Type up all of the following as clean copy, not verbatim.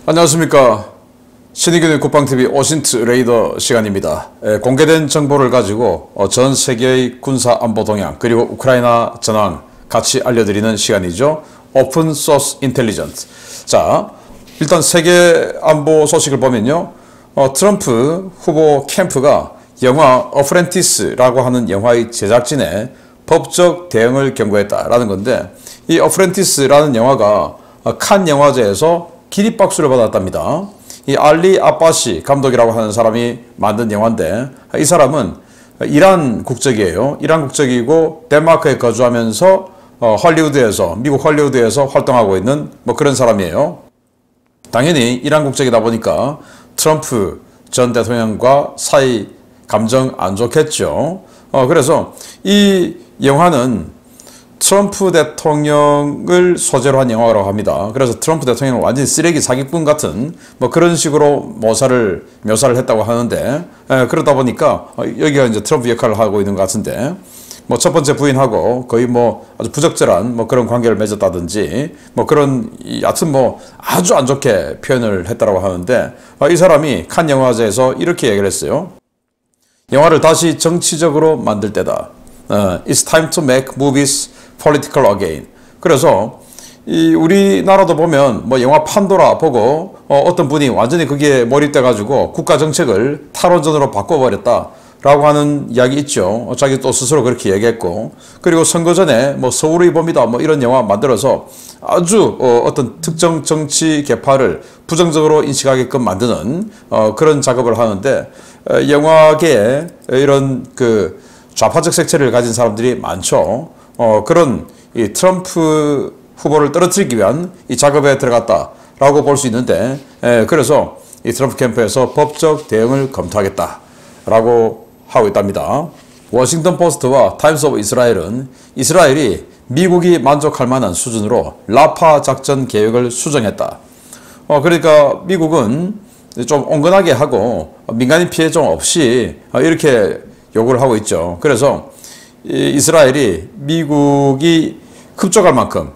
안녕하십니까. 신의균의 국방TV 오신트 레이더 시간입니다. 공개된 정보를 가지고 전 세계의 군사안보 동향 그리고 우크라이나 전황 같이 알려드리는 시간이죠. 오픈 소스 인텔리전트. 자, 일단 세계 안보 소식을 보면요. 트럼프 후보 캠프가 영화 어프렌티스라고 하는 영화의 제작진에 법적 대응을 경고했다라는 건데, 이 어프렌티스라는 영화가 칸 영화제에서 기립박수를 받았답니다. 이 알리 아바시 감독이라고 하는 사람이 만든 영화인데, 이 사람은 이란 국적이에요. 이란 국적이고 덴마크에 거주하면서 미국 헐리우드에서 활동하고 있는 그런 사람이에요. 당연히 이란 국적이다 보니까 트럼프 전 대통령과 사이 감정 안 좋겠죠. 그래서 이 영화는 트럼프 대통령을 소재로 한 영화라고 합니다. 그래서 트럼프 대통령은 완전히 쓰레기 사기꾼 같은 그런 식으로 묘사를 했다고 하는데, 그러다 보니까 여기가 이제 트럼프 역할을 하고 있는 것 같은데, 첫 번째 부인하고 거의 아주 부적절한 그런 관계를 맺었다든지 그런 여하튼 아주 안 좋게 표현을 했다고 하는데, 이 사람이 칸 영화제에서 이렇게 얘기를 했어요. 영화를 다시 정치적으로 만들 때다. It's time to make movies political again. 그래서 우리나라도 보면 영화 판도라 보고 어떤 분이 완전히 그게 몰입돼 가지고 국가 정책을 탈원전으로 바꿔버렸다 라고 하는 이야기 있죠. 자기 또 스스로 그렇게 얘기했고, 그리고 선거 전에 서울의 봄이다 이런 영화 만들어서 아주 어떤 특정 정치 계파를 부정적으로 인식하게끔 만드는 그런 작업을 하는데, 영화계에 이런 그 좌파적 색채를 가진 사람들이 많죠. 그런 이 트럼프 후보를 떨어뜨리기 위한 이 작업에 들어갔다라고 볼 수 있는데, 그래서 이 트럼프 캠프에서 법적 대응을 검토하겠다라고 하고 있답니다. 워싱턴 포스트와 타임스 오브 이스라엘은 이스라엘이 미국이 만족할 만한 수준으로 라파 작전 계획을 수정했다. 그러니까 미국은 좀 온건하게 하고 민간인 피해 좀 없이 이렇게 요구를 하고 있죠. 그래서 이스라엘이 미국이 흡족할 만큼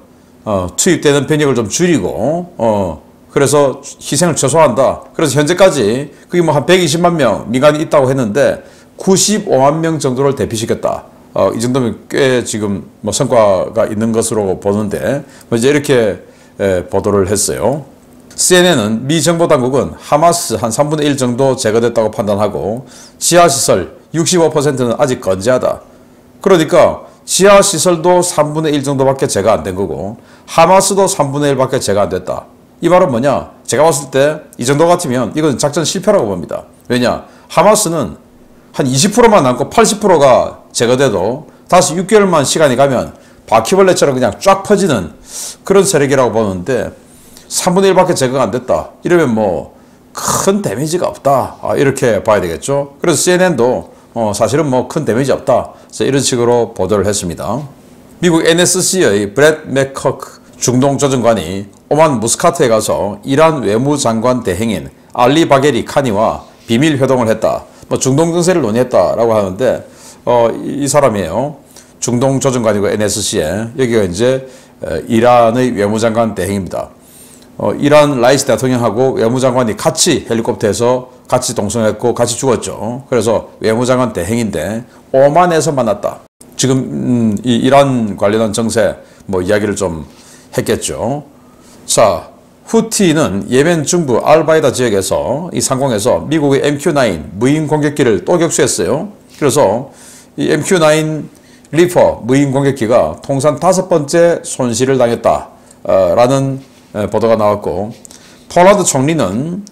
투입되는 병력을 좀 줄이고 그래서 희생을 최소화한다. 그래서 현재까지 그게 한 120만 명 민간이 있다고 했는데 95만 명 정도를 대피시켰다. 이 정도면 꽤 지금 성과가 있는 것으로 보는데, 이제 이렇게 보도를 했어요. CNN은 미 정보당국은 하마스 한 3분의 1 정도 제거됐다고 판단하고 지하시설 65%는 아직 건재하다. 그러니까 지하시설도 3분의 1 정도밖에 제거 안 된 거고 하마스도 3분의 1밖에 제거 안 됐다. 이 말은 뭐냐? 제가 봤을 때 이 정도 같으면 이건 작전 실패라고 봅니다. 왜냐? 하마스는 한 20%만 남고 80%가 제거돼도 다시 6개월만 시간이 가면 바퀴벌레처럼 그냥 쫙 퍼지는 그런 세력이라고 보는데, 3분의 1밖에 제거가 안 됐다. 이러면 큰 데미지가 없다. 이렇게 봐야 되겠죠. 그래서 CNN도 사실은 큰 데미지 없다. 이런 식으로 보도를 했습니다. 미국 NSC의 브렛 맥커크 중동 조정관이 오만 무스카트에 가서 이란 외무장관 대행인 알리 바게리 카니와 비밀 회동을 했다. 중동 정세를 논의했다라고 하는데, 이 사람이에요. 중동 조정관이고 NSC에, 여기가 이제 이란의 외무장관 대행입니다. 이란 라이시 대통령하고 외무장관이 같이 헬리콥터에서 같이 동승했고 같이 죽었죠. 그래서 외무장관 대행인데 오만에서 만났다. 지금 이 이란 관련한 정세 이야기를 좀 했겠죠. 자, 후티는 예멘 중부 알바이다 지역에서 이 상공에서 미국의 MQ-9 무인 공격기를 또 격추했어요. 그래서 이 MQ-9 리퍼 무인 공격기가 통산 5번째 손실을 당했다라는 보도가 나왔고, 폴란드 총리는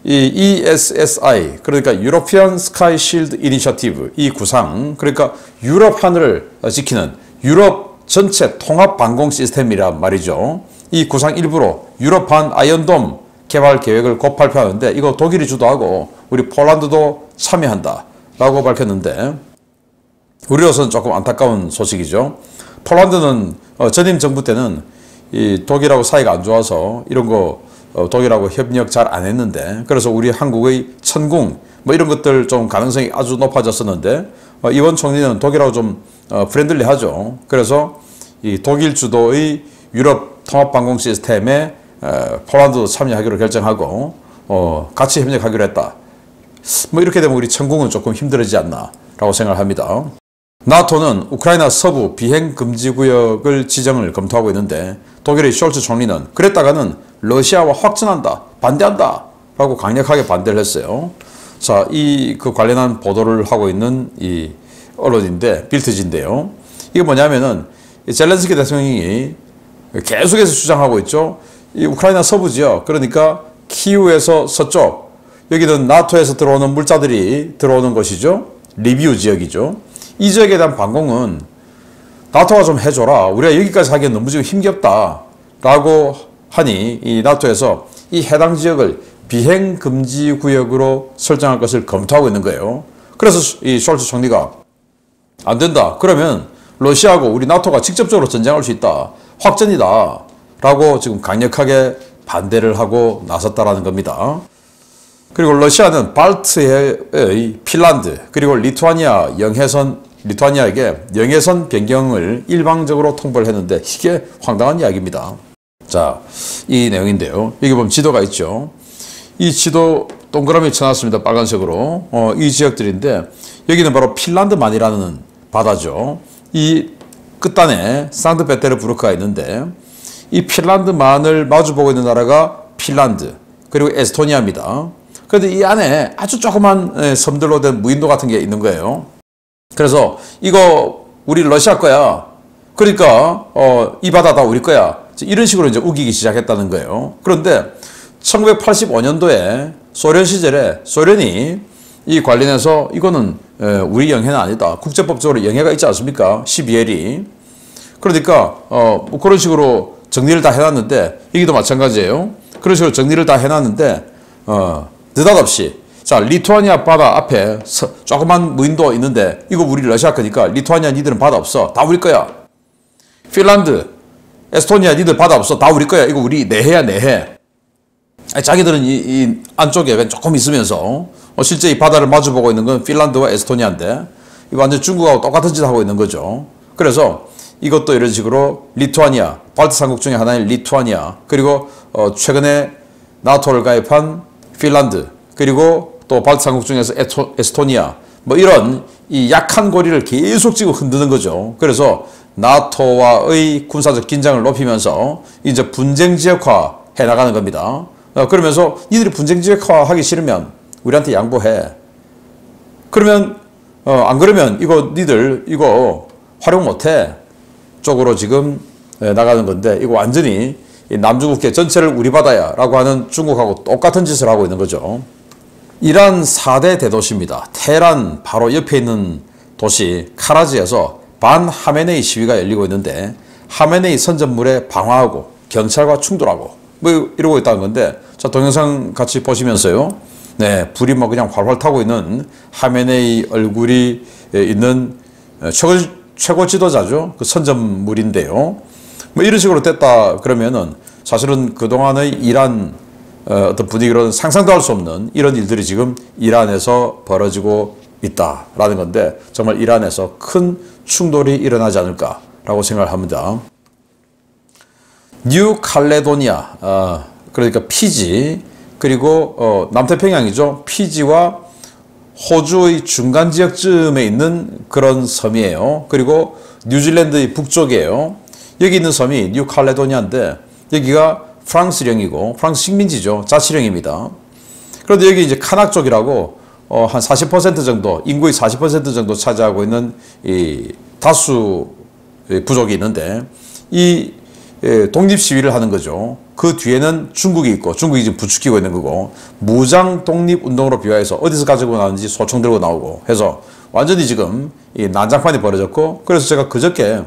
이 ESSI, 그러니까 European Sky Shield Initiative, 이 구상, 그러니까 유럽 하늘을 지키는 유럽 전체 통합 방공 시스템이란 말이죠. 이 구상 일부로 유럽판 아이언돔 개발 계획을 곧 발표하는데, 이거 독일이 주도하고 우리 폴란드도 참여한다 라고 밝혔는데, 우리로서는 조금 안타까운 소식이죠. 폴란드는 전임 정부 때는 이 독일하고 사이가 안 좋아서 이런 거 독일하고 협력 잘 안 했는데, 그래서 우리 한국의 천궁 이런 것들 좀 가능성이 아주 높아졌었는데, 이번 총리는 독일하고 좀 프렌들리하죠. 그래서 이 독일 주도의 유럽 통합 방공 시스템에 폴란드도 참여하기로 결정하고 같이 협력하기로 했다. 뭐 이렇게 되면 우리 천공은 조금 힘들어지지 않나 라고 생각합니다. 나토는 우크라이나 서부 비행 금지 구역을 지정을 검토하고 있는데 독일의 숄츠 총리는 그랬다가는 러시아와 확전한다, 반대한다 라고 강력하게 반대를 했어요. 자, 그 관련한 보도를 하고 있는 이 언론인데 빌트지인데요. 이게 뭐냐면은 젤렌스키 대통령이 계속해서 주장하고 있죠. 이 우크라이나 서부 지역, 그러니까 키우에서 서쪽, 여기는 나토에서 들어오는 물자들이 들어오는 곳이죠. 리비우 지역이죠. 이 지역에 대한 방공은 나토가 좀 해줘라. 우리가 여기까지 하기엔 너무 지금 힘겹다. 라고 하니 이 나토에서 이 해당 지역을 비행 금지 구역으로 설정할 것을 검토하고 있는 거예요. 그래서 이 숄츠 총리가 안 된다. 그러면 러시아하고 우리 나토가 직접적으로 전쟁할 수 있다. 확전이다. 라고 지금 강력하게 반대를 하고 나섰다라는 겁니다. 그리고 러시아는 발트해의 핀란드 그리고 리투아니아에게 영해선 변경을 일방적으로 통보를 했는데 이게 황당한 이야기입니다. 자, 이 내용인데요. 여기 보면 지도가 있죠. 이 지도 동그라미 쳐놨습니다. 빨간색으로. 이 지역들인데 여기는 바로 핀란드만이라는 바다죠. 이 끝단에 상트페테르부르크가 있는데 이 핀란드만을 마주보고 있는 나라가 핀란드 그리고 에스토니아입니다. 그런데 이 안에 아주 조그만 섬들로 된 무인도 같은 게 있는 거예요. 그래서 이거 우리 러시아 거야. 그러니까 이 바다 다 우리 거야. 이런 식으로 이제 우기기 시작했다는 거예요. 그런데 1985년도에 소련 시절에 소련이 이 관련해서 이거는 우리 영해는 아니다. 국제법적으로 영해가 있지 않습니까? 12L이. 그러니까 뭐 그런 식으로 정리를 다 해놨는데 여기도 마찬가지예요. 그런 식으로 정리를 다 해놨는데 느닷없이 자 리투아니아 바다 앞에 조그만 무인도 있는데 이거 우리 러시아 거니까 리투아니아 니들은 바다 없어. 다 우리 거야. 핀란드, 에스토니아 니들 바다 없어. 다 우리 거야. 이거 우리 내해야 내해. 자기들은 이 안쪽에 조금 있으면서 실제 이 바다를 마주보고 있는 건 핀란드와 에스토니아인데 이거 완전 중국하고 똑같은 짓 하고 있는 거죠. 그래서 이것도 이런 식으로 리투아니아, 발트 삼국 중에 하나인 리투아니아 그리고 최근에 나토를 가입한 핀란드 그리고 또 발트 삼국 중에서 에스토니아 뭐 이런 이 약한 고리를 계속 지금 흔드는 거죠. 그래서 나토와의 군사적 긴장을 높이면서 이제 분쟁 지역화 해 나가는 겁니다. 그러면서 니들이 분쟁 지역화 하기 싫으면 우리한테 양보해. 그러면 안 그러면 이거 니들 이거 활용 못해 쪽으로 지금 나가는 건데 이거 완전히 남중국해 전체를 우리 바다야 라고 하는 중국하고 똑같은 짓을 하고 있는 거죠. 이란 4대 대도시입니다. 테헤란 바로 옆에 있는 도시 카라지에서 반 하메네이 시위가 열리고 있는데 하메네이 선전물에 방어하고 경찰과 충돌하고 뭐 이러고 있다는 건데 자 동영상 같이 보시면서요. 네, 불이 뭐 그냥 활활 타고 있는 하메네이 얼굴이 있는 최고 지도자죠. 그 선전물인데요. 뭐 이런 식으로 됐다 그러면은 사실은 그동안의 이란 어떤 분위기로는 상상도 할 수 없는 이런 일들이 지금 이란에서 벌어지고 있다라는 건데 정말 이란에서 큰 충돌이 일어나지 않을까라고 생각을 합니다. 뉴 칼레도니아 그러니까 피지 그리고 남태평양이죠. 피지와 호주의 중간 지역쯤에 있는 그런 섬이에요. 그리고 뉴질랜드의 북쪽이에요. 여기 있는 섬이 뉴 칼레도니아인데 여기가 프랑스령이고 프랑스 식민지죠. 자치령입니다. 그런데 여기 이제 카낙 쪽이라고 한 40% 정도 인구의 40% 정도 차지하고 있는 이 다수 부족이 있는데 이 독립 시위를 하는 거죠. 그 뒤에는 중국이 있고 중국이 지금 부추기고 있는 거고 무장 독립 운동으로 비화해서 어디서 가지고 나오는지 소총 들고 나오고 해서 완전히 지금 이 난장판이 벌어졌고 그래서 제가 그저께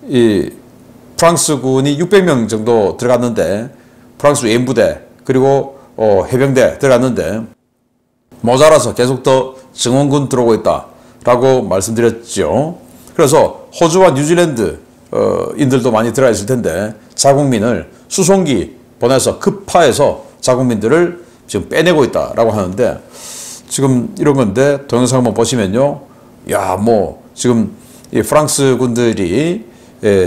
이 프랑스군이 600명 정도 들어갔는데 프랑스 외인부대 그리고 해병대 들어갔는데 모자라서 계속 더 증원군 들어오고 있다라고 말씀드렸죠. 그래서 호주와 뉴질랜드 인들도 많이 들어가 있을 텐데 자국민을 수송기 보내서 급파해서 자국민들을 지금 빼내고 있다라고 하는데 지금 이런 건데 동영상 한번 보시면요. 야, 뭐 지금 이 프랑스 군들이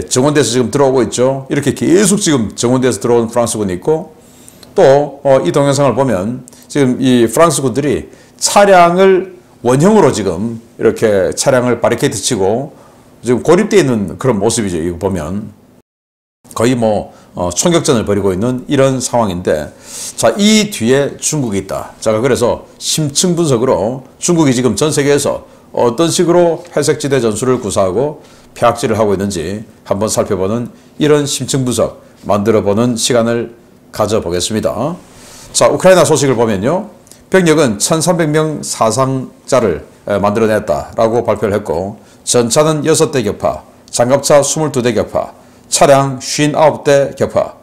정원대에서 지금 들어오고 있죠. 이렇게 계속 지금 정원대에서 들어온 프랑스군이 있고, 또 이 동영상을 보면 지금 이 프랑스군들이 차량을 원형으로 지금 이렇게 차량을 바리케이트 치고 지금 고립되어 있는 그런 모습이죠. 이거 보면 거의 뭐 총격전을 벌이고 있는 이런 상황인데, 자, 이 뒤에 중국이 있다. 자, 그래서 심층 분석으로 중국이 지금 전 세계에서 어떤 식으로 회색지대 전술을 구사하고 폐악질을 하고 있는지 한번 살펴보는 이런 심층 분석 만들어보는 시간을 가져보겠습니다. 자, 우크라이나 소식을 보면요, 병력은 1300명 사상자를 만들어냈다라고 발표를 했고, 전차는 6대 격파, 장갑차 22대 격파, 차량 59대 격파,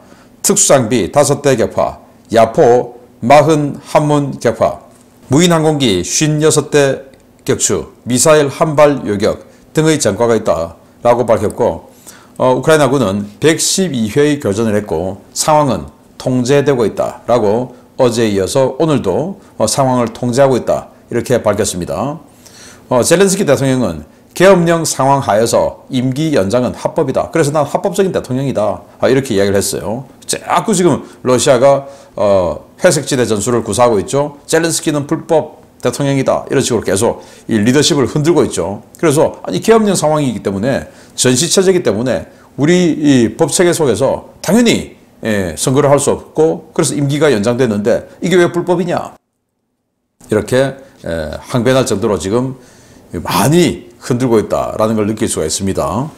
특수장비 5대 격파, 야포 41문 격파, 무인항공기 56대 격추, 미사일 한 발 요격 등의 전과가 있다라고 밝혔고, 우크라이나군은 112회의 교전을 했고 상황은 통제되고 있다라고 어제에 이어서 오늘도 상황을 통제하고 있다 이렇게 밝혔습니다. 젤렌스키 대통령은 계엄령 상황 하에서 임기 연장은 합법이다. 그래서 난 합법적인 대통령이다. 이렇게 이야기를 했어요. 자꾸 지금 러시아가 회색지대 전술을 구사하고 있죠. 젤렌스키는 불법 대통령이다. 이런 식으로 계속 이 리더십을 흔들고 있죠. 그래서 아니 계엄령 상황이기 때문에 전시체제이기 때문에 우리 이 법체계 속에서 당연히 선거를 할 수 없고 그래서 임기가 연장됐는데 이게 왜 불법이냐. 이렇게 항변할 정도로 지금 많이 흔들고 있다라는 걸 느낄 수가 있습니다.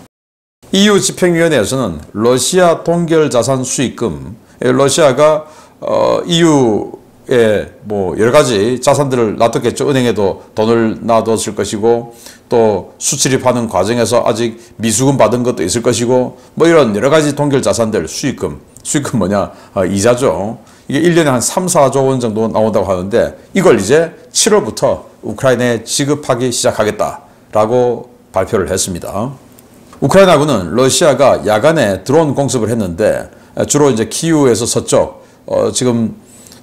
EU 집행위원회에서는 러시아 동결 자산 수익금, 러시아가 EU에 뭐 여러 가지 자산들을 놔뒀겠죠. 은행에도 돈을 놔뒀을 것이고 또 수출입하는 과정에서 아직 미수금 받은 것도 있을 것이고 뭐 이런 여러 가지 동결 자산들 수익금 뭐냐? 이자죠. 이게 1년에 한 3, 4조 원 정도 나온다고 하는데 이걸 이제 7월부터 우크라이나에 지급하기 시작하겠다라고 발표를 했습니다. 우크라이나군은 러시아가 야간에 드론 공습을 했는데 주로 이제 키우에서 서쪽 지금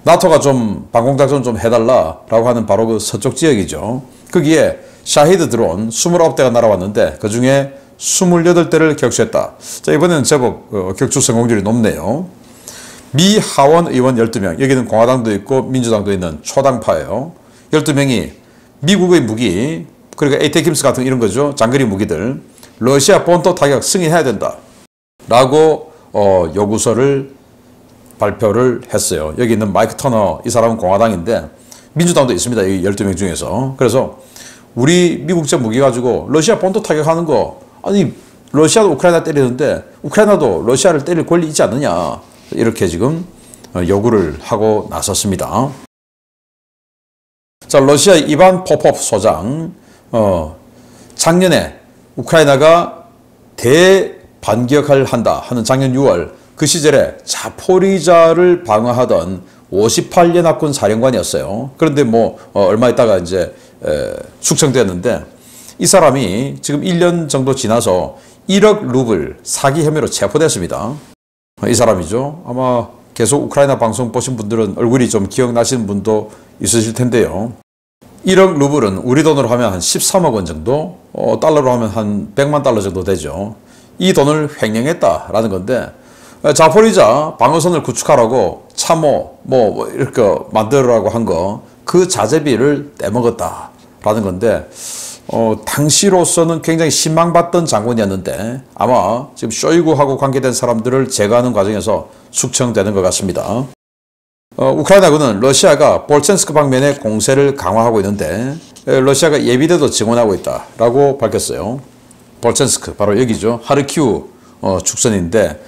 나토가 좀 방공작전 좀 해달라라고 하는 바로 그 서쪽 지역이죠. 거기에 샤히드 드론 29대가 날아왔는데 그 중에 28대를 격추했다. 자, 이번에는 제법 격추 성공률이 높네요. 미 하원 의원 12명, 여기는 공화당도 있고 민주당도 있는 초당파예요. 12명이 미국의 무기, 그러니까 에이테킴스 같은 이런 거죠. 장거리 무기들, 러시아 본토 타격 승인해야 된다. 라고 요구서를 발표를 했어요. 여기 있는 마이크 터너, 이 사람은 공화당인데 민주당도 있습니다. 이 12명 중에서. 그래서 우리 미국제 무기 가지고 러시아 본토 타격하는 거, 아니 러시아도 우크라이나 때리는데 우크라이나도 러시아를 때릴 권리 있지 않느냐. 이렇게 지금 요구를 하고 나섰습니다. 자, 러시아 이반 포포프 소장, 작년에 우크라이나가 대반격을 한다 하는 작년 6월 그 시절에 자포리자를 방어하던 58연합군 사령관이었어요. 그런데 뭐 얼마 있다가 이제 숙청되었는데 이 사람이 지금 1년 정도 지나서 1억 루블 사기 혐의로 체포됐습니다. 이 사람이죠. 아마 계속 우크라이나 방송 보신 분들은 얼굴이 좀 기억나시는 분도 있으실 텐데요. 1억 루블은 우리 돈으로 하면 한 13억 원 정도, 달러로 하면 한 100만 달러 정도 되죠. 이 돈을 횡령했다라는 건데 자포리자 방어선을 구축하라고 참호 뭐 이렇게 만들라고 한 거 그 자재비를 떼먹었다라는 건데 당시로서는 굉장히 신망받던 장군이었는데 아마 지금 쇼이구하고 관계된 사람들을 제거하는 과정에서 숙청되는 것 같습니다. 우크라이나군은 러시아가 볼첸스크 방면에 공세를 강화하고 있는데 러시아가 예비대도 증원하고 있다라고 밝혔어요. 볼첸스크 바로 여기죠. 하르키우 축선인데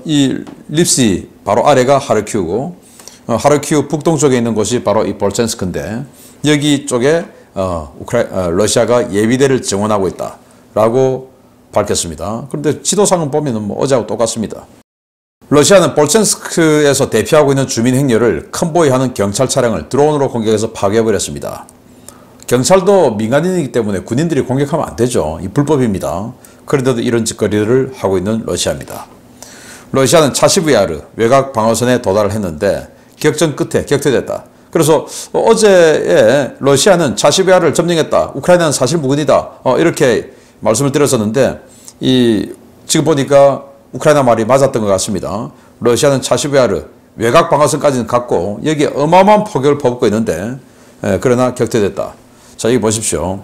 이 립시 바로 아래가 하르키우고 하르키우 북동쪽에 있는 곳이 바로 이 볼첸스크인데 여기 쪽에 러시아가 예비대를 증원하고 있다라고 밝혔습니다. 그런데 지도상은 보면은 뭐 어제하고 똑같습니다. 러시아는 볼첸스크에서 대피하고 있는 주민 행렬을 컨보이하는 경찰 차량을 드론으로 공격해서 파괴해버렸습니다. 경찰도 민간인이기 때문에 군인들이 공격하면 안 되죠. 이 불법입니다. 그런데도 이런 짓거리를 하고 있는 러시아입니다. 러시아는 차시브야르 외곽 방어선에 도달을 했는데 격전 끝에 격퇴됐다. 그래서 어제에 러시아는 차시브야르를 점령했다. 우크라이나는 사실 무근이다. 이렇게 말씀을 드렸었는데 이 지금 보니까 우크라이나 말이 맞았던 것 같습니다. 러시아는 차시베야르 외곽 방어선까지는 갖고 여기에 어마어마한 포격을 퍼붓고 있는데 그러나 격퇴됐다. 자, 여기 보십시오.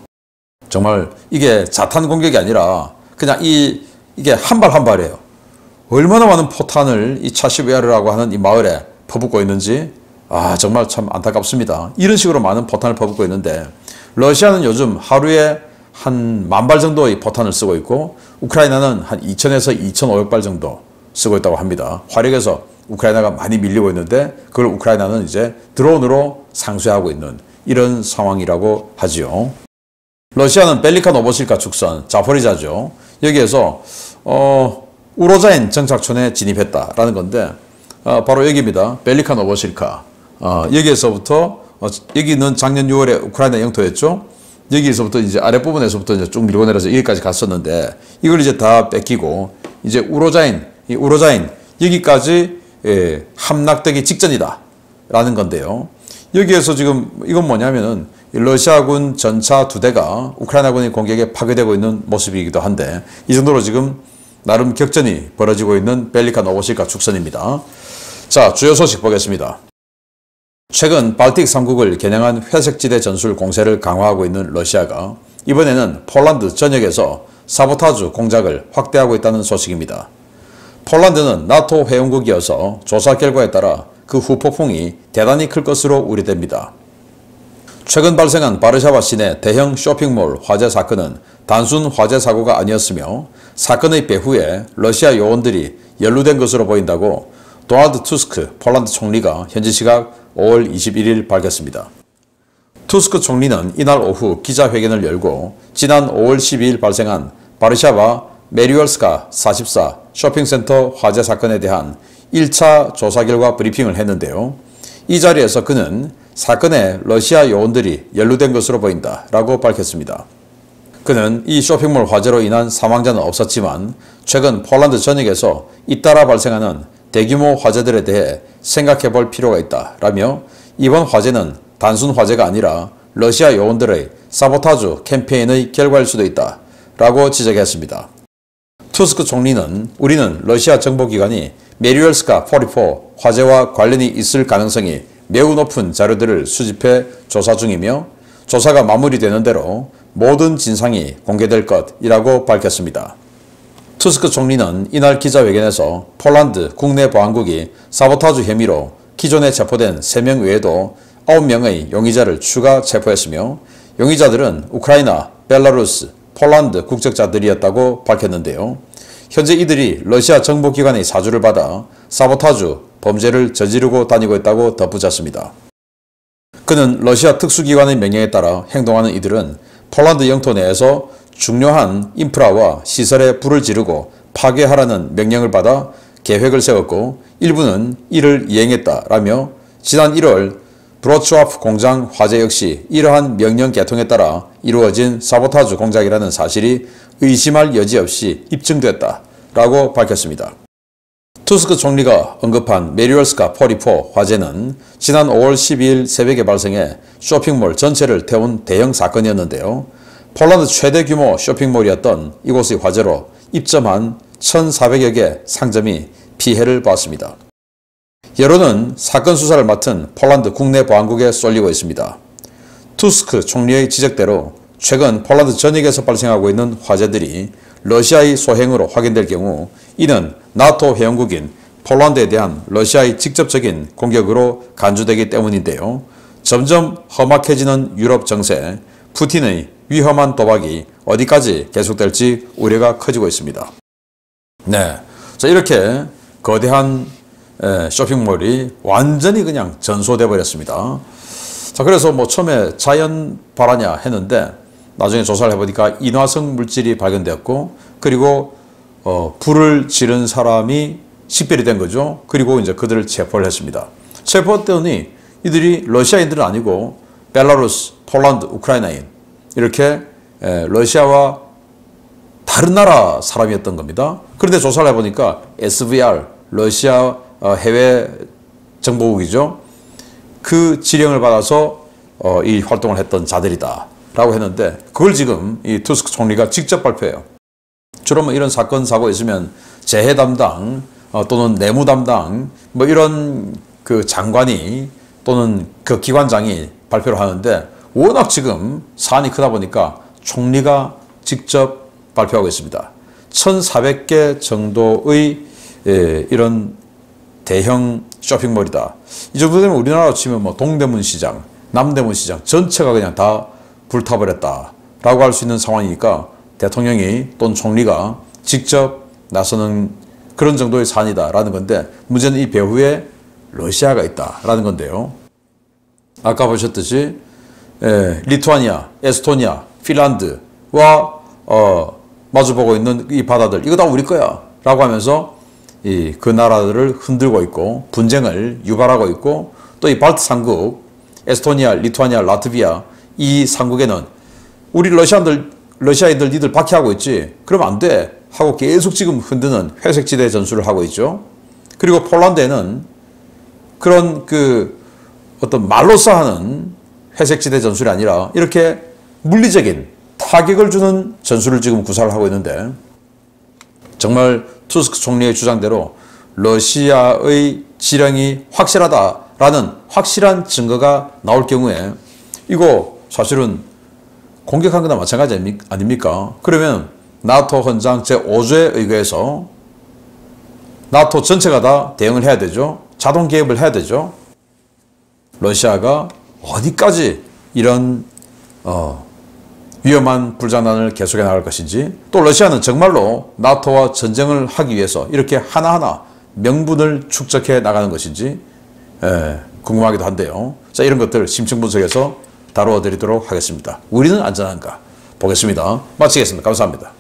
정말 이게 자탄 공격이 아니라 그냥 이게 한 발 한 발이에요. 얼마나 많은 포탄을 이 차시베야르라고 하는 이 마을에 퍼붓고 있는지 정말 참 안타깝습니다. 이런 식으로 많은 포탄을 퍼붓고 있는데 러시아는 요즘 하루에 한 10,000발 정도의 포탄을 쓰고 있고 우크라이나는 한 2,000에서 2,500발 정도 쓰고 있다고 합니다. 화력에서 우크라이나가 많이 밀리고 있는데 그걸 우크라이나는 이제 드론으로 상쇄하고 있는 이런 상황이라고 하지요. 러시아는 벨리카 노보실카 축선 자포리자죠. 여기에서 우로자인 정착촌에 진입했다라는 건데 바로 여기입니다. 벨리카 노보실카. 여기에서부터 여기는 작년 6월에 우크라이나 영토였죠. 여기에서부터 이제 아랫부분에서부터 이제 쭉 밀고 내려서 여기까지 갔었는데 이걸 이제 다 뺏기고 이제 우로자인 여기까지 함락되기 직전이다 라는 건데요. 여기에서 지금 이건 뭐냐면은 러시아군 전차 2대가 우크라이나군의 공격에 파괴되고 있는 모습이기도 한데 이 정도로 지금 나름 격전이 벌어지고 있는 벨리카 노보실카 축선입니다. 자, 주요 소식 보겠습니다. 최근 발틱 3국을 겨냥한 회색지대 전술 공세를 강화하고 있는 러시아가 이번에는 폴란드 전역에서 사보타주 공작을 확대하고 있다는 소식입니다. 폴란드는 나토 회원국이어서 조사 결과에 따라 그 후폭풍이 대단히 클 것으로 우려됩니다. 최근 발생한 바르샤바 시내 대형 쇼핑몰 화재 사건은 단순 화재 사고가 아니었으며 사건의 배후에 러시아 요원들이 연루된 것으로 보인다고 도널드 투스크 폴란드 총리가 현지 시각 5월 21일 밝혔습니다. 투스크 총리는 이날 오후 기자회견을 열고 지난 5월 12일 발생한 바르샤바 메리얼스카 44 쇼핑센터 화재 사건에 대한 1차 조사 결과 브리핑을 했는데요. 이 자리에서 그는 사건에 러시아 요원들이 연루된 것으로 보인다 라고 밝혔습니다. 그는 이 쇼핑몰 화재로 인한 사망자는 없었지만 최근 폴란드 전역에서 잇따라 발생하는 대규모 화재들에 대해 생각해 볼 필요가 있다 라며 이번 화재는 단순 화재가 아니라 러시아 요원들의 사보타주 캠페인의 결과일 수도 있다 라고 지적했습니다. 투스크 총리는 우리는 러시아 정보기관이 메리얼스카 44 화재와 관련이 있을 가능성이 매우 높은 자료들을 수집해 조사 중이며 조사가 마무리되는 대로 모든 진상이 공개될 것이라고 밝혔습니다. 투스크 총리는 이날 기자회견에서 폴란드 국내 보안국이 사보타주 혐의로 기존에 체포된 3명 외에도 9명의 용의자를 추가 체포했으며 용의자들은 우크라이나, 벨라루스, 폴란드 국적자들이었다고 밝혔는데요. 현재 이들이 러시아 정보기관의 사주를 받아 사보타주 범죄를 저지르고 다니고 있다고 덧붙였습니다. 그는 러시아 특수기관의 명령에 따라 행동하는 이들은 폴란드 영토 내에서 중요한 인프라와 시설에 불을 지르고 파괴하라는 명령을 받아 계획을 세웠고 일부는 이를 이행했다라며 지난 1월 브로츠와프 공장 화재 역시 이러한 명령 개통에 따라 이루어진 사보타주 공작이라는 사실이 의심할 여지 없이 입증됐다라고 밝혔습니다. 투스크 총리가 언급한 메리얼스카 44 화재는 지난 5월 12일 새벽에 발생해 쇼핑몰 전체를 태운 대형 사건이었는데요. 폴란드 최대 규모 쇼핑몰이었던 이곳의 화재로 입점한 1,400여 개 상점이 피해를 봤습니다. 여론은 사건 수사를 맡은 폴란드 국내 보안국에 쏠리고 있습니다. 투스크 총리의 지적대로 최근 폴란드 전역에서 발생하고 있는 화재들이 러시아의 소행으로 확인될 경우 이는 나토 회원국인 폴란드에 대한 러시아의 직접적인 공격으로 간주되기 때문인데요. 점점 험악해지는 유럽 정세, 푸틴의 위험한 도박이 어디까지 계속될지 우려가 커지고 있습니다. 네, 자 이렇게 거대한 쇼핑몰이 완전히 그냥 전소돼 버렸습니다. 자 그래서 뭐 처음에 자연 발화냐 했는데 나중에 조사를 해보니까 인화성 물질이 발견되었고 그리고 불을 지른 사람이 식별이 된 거죠. 그리고 이제 그들을 체포를 했습니다. 체포했더니 이들이 러시아인들은 아니고 벨라루스, 폴란드, 우크라이나인 이렇게 러시아와 다른 나라 사람이었던 겁니다. 그런데 조사를 해보니까 SVR, 러시아 해외 정보국이죠. 그 지령을 받아서 이 활동을 했던 자들이다 라고 했는데 그걸 지금 이 투스크 총리가 직접 발표해요. 주로 뭐 이런 사건 사고 있으면 재해 담당 또는 내무 담당 뭐 이런 그 장관이 또는 그 기관장이 발표를 하는데, 워낙 지금 사안이 크다 보니까 총리가 직접 발표하고 있습니다. 1,400개 정도의 이런 대형 쇼핑몰이다. 이 정도 되면 우리나라로 치면 뭐 동대문 시장, 남대문 시장 전체가 그냥 다 불타버렸다라고 할 수 있는 상황이니까 대통령이 또는 총리가 직접 나서는 그런 정도의 사안이다라는 건데, 문제는 이 배후에 러시아가 있다라는 건데요. 아까 보셨듯이 리투아니아, 에스토니아, 핀란드와 마주보고 있는 이 바다들, 이거 다 우리 거야 라고 하면서 그 나라들을 흔들고 있고 분쟁을 유발하고 있고, 또 이 발트 삼국 에스토니아, 리투아니아, 라트비아 이 삼국에는 우리 러시아인들 니들 박해하고 있지, 그러면 안 돼 하고 계속 지금 흔드는 회색지대 전술을 하고 있죠. 그리고 폴란드에는 그런 그 어떤 말로써 하는 회색지대 전술이 아니라 이렇게 물리적인 타격을 주는 전술을 지금 구사를 하고 있는데, 정말 투스크 총리의 주장대로 러시아의 지령이 확실하다라는 확실한 증거가 나올 경우에 이거 사실은 공격한 거나 마찬가지 아닙니까? 그러면 나토 헌장 제5조에 의거해서 나토 전체가 다 대응을 해야 되죠. 자동 개입을 해야 되죠. 러시아가 어디까지 이런 위험한 불장난을 계속해 나갈 것인지, 또 러시아는 정말로 나토와 전쟁을 하기 위해서 이렇게 하나하나 명분을 축적해 나가는 것인지 궁금하기도 한데요. 자, 이런 것들 심층 분석해서 다루어 드리도록 하겠습니다. 우리는 안전한가? 보겠습니다. 마치겠습니다. 감사합니다.